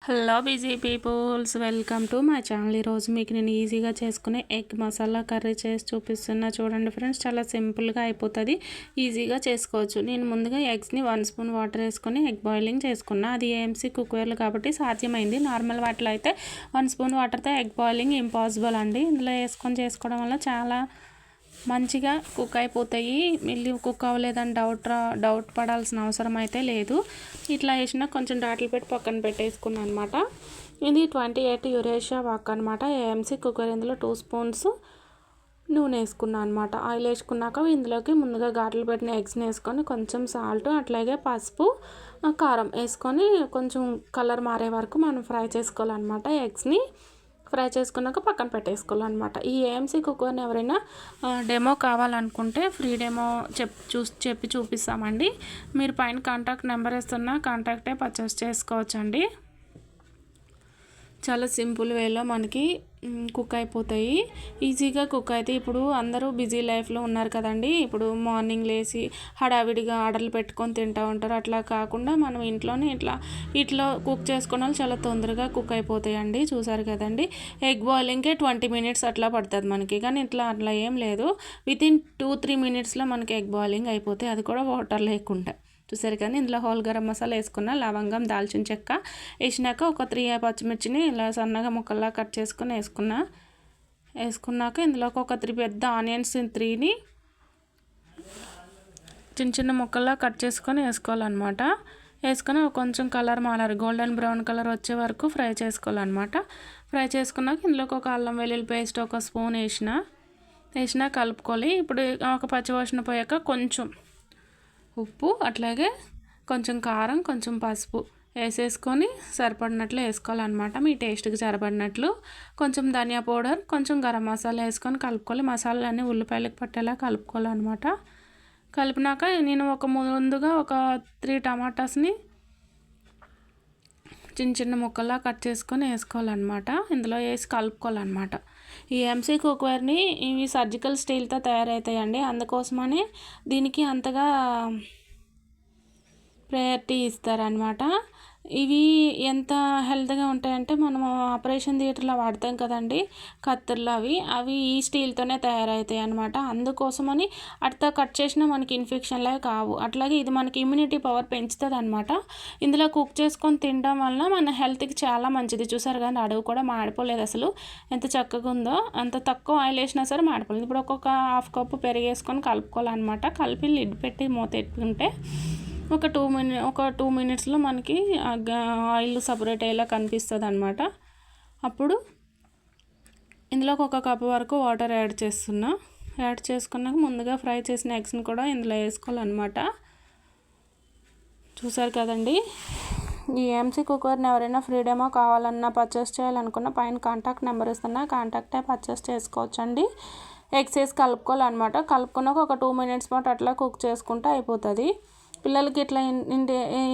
Hello busy peoples, welcome to my channel. ఈరోజు మీకు నేను ఈజీగా చేసుకునే ఎగ్ మసాలా కర్రీ చేసి చూపిస్తున్నా. చూడండి ఫ్రెండ్స్, చాలా సింపుల్గా అయిపోతుంది, ఈజీగా చేసుకోవచ్చు. నేను ముందుగా ఎగ్స్ని 1 స్పూన్ వాటర్ వేసుకొని ఎగ్ బాయిలింగ్ చేసుకున్నా. అది ఏఎంసీ కుక్వేర్లు కాబట్టి సాధ్యమైంది. నార్మల్ వాటిలో అయితే 1 స్పూన్ వాటర్తో ఎగ్ బాయిలింగ్ ఇంపాసిబుల్ అండి. ఇందులో వేసుకొని చేసుకోవడం వల్ల చాలా మంచిగా కుక్ అయిపోతాయి. మళ్ళీ కుక్ అవ్వలేదని డౌట్ పడాల్సిన అవసరం అయితే లేదు. ఇట్లా వేసినా కొంచెం డాట్లు పెట్టి పక్కన పెట్టేసుకున్నాను అనమాట. ఇది 28 యురేషియా వాక్ అనమాట, ఏఎంసీ కుక్కర్. ఇందులో 2 స్పూన్స్ నూనె వేసుకున్నాను అనమాట. ఆయిల్ వేసుకున్నాక ఇందులోకి ముందుగా ఘాట్లు పెట్టిన ఎగ్స్ని వేసుకొని కొంచెం సాల్ట్, అట్లాగే పసుపు, కారం వేసుకొని కొంచెం కలర్ మారే వరకు మనం ఫ్రై చేసుకోవాలన్నమాట. ఎగ్స్ని ఫ్రై చేసుకున్నాక పక్కన పెట్టేసుకోవాలన్నమాట. ఈ ఏఎంసీ కుక్కర్ని ఎవరైనా డెమో కావాలనుకుంటే ఫ్రీ డెమో చెప్పి చూపిస్తామండి. మీరు పైన కాంటాక్ట్ నెంబర్ ఇస్తున్నా కాంటాక్టే పర్చేస్ చేసుకోవచ్చండి. చాలా సింపుల్ వేలో మనకి కుక్ అయిపోతాయి, ఈజీగా కుక్ అయితే. ఇప్పుడు అందరూ బిజీ లైఫ్లో ఉన్నారు కదండి. ఇప్పుడు మార్నింగ్ లేచి హడావిడిగా ఆర్డర్లు పెట్టుకొని తింటూ ఉంటారు. అట్లా కాకుండా మనం ఇంట్లోనే ఇట్లా కుక్ చేసుకున్న వాళ్ళు చాలా తొందరగా కుక్ అయిపోతాయండి. చూసారు కదండి, ఎగ్ బాయిలింగ్కే 20 మినిట్స్ అట్లా పడుతుంది మనకి. కానీ అట్లా ఏం లేదు, వితిన్ 2-3 మినిట్స్లో మనకి ఎగ్ బాయిలింగ్ అయిపోతాయి, అది కూడా వాటర్ లేకుండా. చూసారు కానీ ఇందులో హోల్ గరం మసాలా వేసుకున్న, లవంగం, దాల్చిన చెక్క వేసినాక ఒక 3 పచ్చిమిర్చిని ఇలా సన్నగా ముక్కల్లా కట్ చేసుకుని వేసుకున్నాక ఇందులోకి ఒక 3 పెద్ద ఆనియన్స్ 3ని చిన్న చిన్న ముక్కల్లా కట్ చేసుకొని వేసుకోవాలన్నమాట. వేసుకొని కొంచెం కలర్ మారాలి, గోల్డెన్ బ్రౌన్ కలర్ వచ్చే వరకు ఫ్రై చేసుకోవాలన్నమాట. ఫ్రై చేసుకున్నాక ఇందులోకి ఒక అల్లం వెల్లుల్లి పేస్ట్ 1 స్పూన్ వేసినా కలుపుకోవాలి. ఇప్పుడు ఒక పచ్చివాసన పోయాక కొంచెం ఉప్పు, అట్లాగే కొంచెం కారం, కొంచెం పసుపు వేసేసుకొని సరిపడినట్లు వేసుకోవాలన్నమాట. మీ టేస్ట్కి సరిపడినట్లు కొంచెం ధనియా పౌడర్, కొంచెం గరం మసాలా వేసుకొని కలుపుకోవాలి. మసాలాలన్నీ ఉల్లిపాయలకు పట్టేలా కలుపుకోవాలన్నమాట. కలిపినాక నేను ముందుగా ఒక 3 టమాటాస్ని చిన్న చిన్న ముక్కల్లా కట్ చేసుకొని వేసుకోవాలన్నమాట. ఇందులో వేసి కలుపుకోవాలన్నమాట. ఈ ఏఎంసీ కుక్వేర్ని ఇవి సర్జికల్ స్టీల్తో తయారవుతాయండి, అందుకోసమని దీనికి అంతగా ప్రయారిటీ ఇస్తారనమాట. ఇవి ఎంత హెల్త్గా ఉంటాయంటే మనం ఆపరేషన్ థియేటర్లో వాడతాం కదండి కత్తుర్లు, అవి ఈ స్టీల్తోనే తయారవుతాయి అనమాట. అందుకోసమని అట్లా కట్ చేసినా మనకి ఇన్ఫెక్షన్లే కావు. అట్లాగే ఇది మనకి ఇమ్యూనిటీ పవర్ పెంచుతుంది అనమాట. ఇందులో కుక్ చేసుకొని తినడం వలన మన హెల్త్కి చాలా మంచిది. చూసారు కానీ అడుగు కూడా మాడిపోలేదు, అసలు ఎంత చక్కగా ఉందో. అంత తక్కువ ఆయిల్ వేసినా సరే మాడిపోలేదు. ఇప్పుడు ఒక్కొక్క 1/2 కప్పు పెరుగు వేసుకొని కలుపుకోవాలన్నమాట. కలిపి లిడ్ పెట్టి మూత పెట్టుకుంటే ఒక 2 మినిట్స్లో మనకి ఆయిల్ సపరేట్ అయ్యేలా కనిపిస్తుంది అనమాట. అప్పుడు ఇందులోకి 1 కప్పు వరకు వాటర్ యాడ్ చేసుకున్నాక ముందుగా ఫ్రై చేసిన ఎగ్స్ని కూడా ఇందులో వేసుకోవాలన్నమాట. చూసారు కదండి, ఈ ఏఎంసీ కుక్కర్ని ఎవరైనా ఫ్రీ డెమో కావాలన్నా పర్చేస్ చేయాలనుకున్న పైన కాంటాక్ట్ నెంబర్ ఇస్తున్నా కాంటాక్టే పర్చేస్ చేసుకోవచ్చండి. ఎగ్స్ వేసి కలుపుకోవాలన్నమాట. కలుపుకున్నాక ఒక 2 మినిట్స్ పాటు అట్లా కుక్ చేసుకుంటే అయిపోతుంది. పిల్లలకి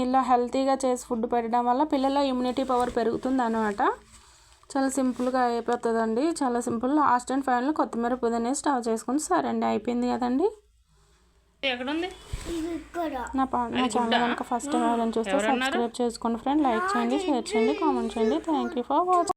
ఇలా హెల్తీగా చేసి ఫుడ్ పెట్టడం వల్ల పిల్లల ఇమ్యూనిటీ పవర్ పెరుగుతుంది అన్నమాట. చాలా సింపుల్గా అయిపోతుందండి, చాలా సింపుల్. లాస్ట్ అండ్ ఫైనల్ కొత్తిమీర పుదీనా స్టవ్ చేసుకుని సరే అండి, అయిపోయింది కదండి. ఎక్కడుంది నా ఛానల్ కనుక ఫస్ట్ టైం ఎవరైనా చూస్తే సబ్స్క్రైబ్ చేసుకోండి ఫ్రెండ్. లైక్ చేయండి, షేర్ చేయండి, కామెంట్ చేయండి. Thank you for watching.